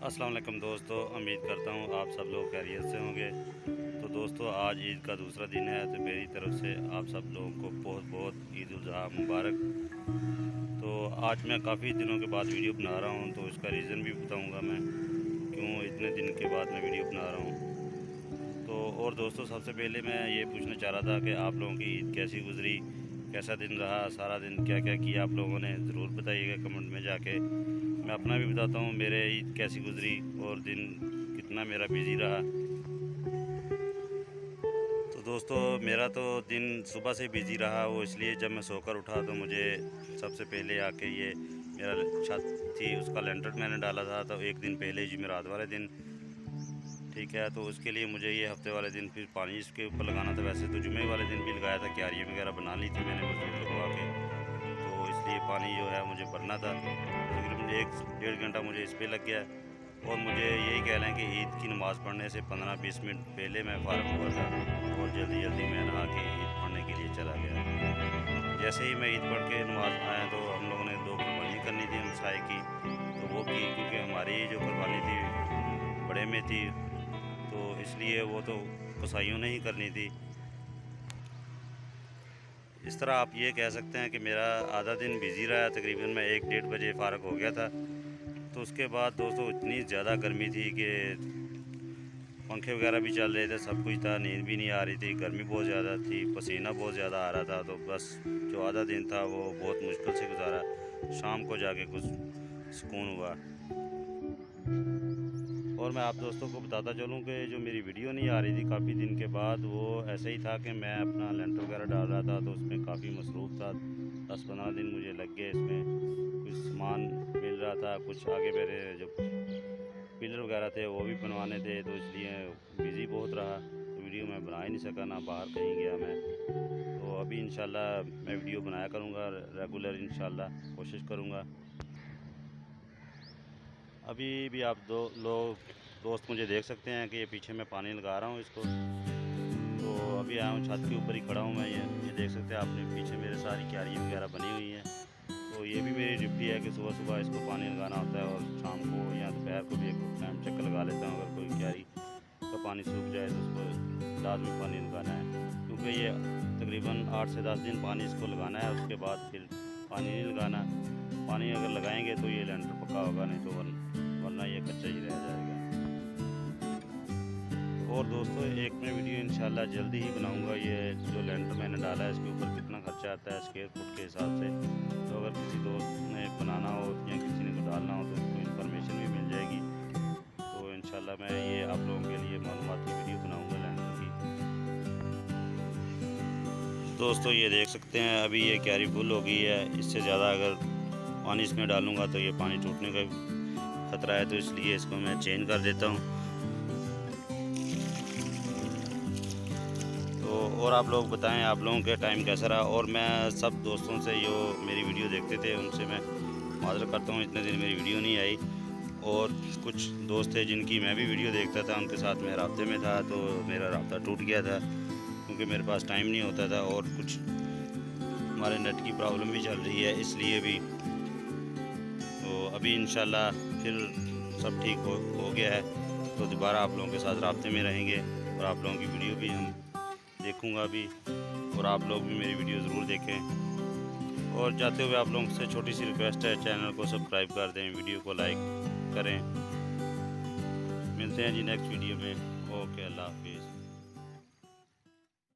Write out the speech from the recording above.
अस्सलाम वालेकुम दोस्तों, उम्मीद करता हूँ आप सब लोग खैरियत से होंगे। तो दोस्तों, आज ईद का दूसरा दिन है, तो मेरी तरफ से आप सब लोगों को बहुत बहुत ईद उल अज़हा मुबारक। तो आज मैं काफ़ी दिनों के बाद वीडियो बना रहा हूँ, तो इसका रीज़न भी बताऊँगा मैं क्यों इतने दिन के बाद मैं वीडियो बना रहा हूँ। तो और दोस्तों, सबसे पहले मैं ये पूछना चाह रहा था कि आप लोगों की ईद कैसी गुजरी, कैसा दिन रहा, सारा दिन क्या क्या किया आप लोगों ने, ज़रूर बताइएगा कमेंट में जाके। मैं अपना भी बताता हूँ मेरे ईद कैसी गुजरी और दिन कितना मेरा बिज़ी रहा। तो दोस्तों, मेरा तो दिन सुबह से बिज़ी रहा, वो इसलिए जब मैं सोकर उठा तो मुझे सबसे पहले आके ये मेरा छत थी उसका लेंटर मैंने डाला था, तो एक दिन पहले जी मेरा रात वाले दिन, ठीक है। तो उसके लिए मुझे ये हफ्ते वाले दिन फिर पानी इसके ऊपर लगाना था। वैसे तो जुमे वाले दिन भी लगाया था, क्यारियाँ वगैरह बना ली थी मैंने मजदूर लगवा के, तो इसलिए पानी जो है मुझे भरना था। तकरीबन 1-1.5 घंटा मुझे इस पर लग गया। और मुझे यही कह लें कि ईद की नमाज़ पढ़ने से 15-20 मिनट पहले मैं फ़ारग हुआ था और जल्दी जल्दी मैं नहा के ईद पढ़ने के लिए चला गया। जैसे ही मैं ईद पढ़ के नमाज़ आया तो हम लोगों ने 2 कुर्बानी करनी थी हमसाए की, तो वो की, क्योंकि हमारी जो कुर्बानी थी बड़े में थी, तो इसलिए वो तो कसाईयों ने ही करनी थी। इस तरह आप ये कह सकते हैं कि मेरा आधा दिन बिज़ी रहा। तकरीबन मैं 1-1:30 बजे फ़ारग हो गया था। तो उसके बाद दोस्तों इतनी ज़्यादा गर्मी थी कि पंखे वगैरह भी चल रहे थे, सब कुछ था, नींद भी नहीं आ रही थी, गर्मी बहुत ज़्यादा थी, पसीना बहुत ज़्यादा आ रहा था। तो बस जो आधा दिन था वो बहुत मुश्किल से गुजारा। शाम को जाके कुछ सुकून हुआ। और मैं आप दोस्तों को बताता चलूँ कि जो मेरी वीडियो नहीं आ रही थी काफ़ी दिन के बाद, वो ऐसे ही था कि मैं अपना लेंटर वगैरह डाल रहा था, तो उसमें काफ़ी मसरूफ़ था। 10-15 दिन मुझे लग गए इसमें। कुछ सामान मिल रहा था, कुछ आगे मेरे जो पिलर वगैरह थे वो भी बनवाने थे, तो इसलिए बिज़ी बहुत रहा, तो वीडियो मैं बना ही नहीं सका, ना बाहर कहीं गया मैं। तो अभी इंशाल्लाह मैं वीडियो बनाया करूँगा रेगुलर, इंशाल्लाह कोशिश करूँगा। अभी भी आप दोस्त मुझे देख सकते हैं कि ये पीछे मैं पानी लगा रहा हूँ इसको। तो अभी आया हूँ, छत के ऊपर ही खड़ा हूँ मैं। ये देख सकते हैं आपने पीछे मेरे सारी क्यारी वगैरह बनी हुई हैं। तो ये भी मेरी ड्यूटी है कि सुबह सुबह इसको पानी लगाना होता है, और शाम को या दोपहर को भी एक टाइम चक्कर लगा लेता हूँ। अगर कोई क्यारी का पानी सूख जाए तो उसको लाजमी पानी लगाना है, क्योंकि ये तकरीबन 8 से 10 दिन पानी इसको लगाना है, उसके बाद फिर पानी नहीं लगाना। पानी अगर लगाएंगे तो ये लेंटर पक्का होगा, नहीं तो वरना ये कच्चा ही रह जाएगा। और दोस्तों, एक मैं वीडियो इंशाल्लाह जल्दी ही बनाऊंगा। ये जो लेंटर मैंने डाला है इसके ऊपर कितना खर्चा आता है स्क्वायर फुट के हिसाब से, तो अगर किसी दोस्त ने बनाना हो या किसी ने को डालना हो तो उसको इन्फॉर्मेशन भी मिल जाएगी। तो इंशाल्लाह मैं ये आप लोगों के लिए मालूमाती वीडियो बनाऊंगा लेंटर की। दोस्तों, ये देख सकते हैं अभी ये क्यारी फुल हो गई है। इससे ज़्यादा अगर पानी इसमें डालूंगा तो ये पानी टूटने का खतरा है, तो इसलिए इसको मैं चेंज कर देता हूँ। तो और आप लोग बताएं आप लोगों का टाइम कैसा रहा। और मैं सब दोस्तों से जो मेरी वीडियो देखते थे उनसे मैं माज़रत करता हूँ, इतने दिन मेरी वीडियो नहीं आई। और कुछ दोस्त थे जिनकी मैं भी वीडियो देखता था, उनके साथ मैं राब्ते में था, तो मेरा राब्ता टूट गया था क्योंकि मेरे पास टाइम नहीं होता था, और कुछ हमारे नेट की प्रॉब्लम भी चल रही है इसलिए भी। तो अभी इंशाल्लाह फिर सब ठीक हो गया है, तो दोबारा आप लोगों के साथ राब्ते में रहेंगे, और आप लोगों की वीडियो भी हम देखूंगा अभी, और आप लोग भी मेरी वीडियो ज़रूर देखें। और जाते हुए आप लोगों से छोटी सी रिक्वेस्ट है, चैनल को सब्सक्राइब कर दें, वीडियो को लाइक करें। मिलते हैं जी नेक्स्ट वीडियो में। ओके, अल्लाह हाफिज़।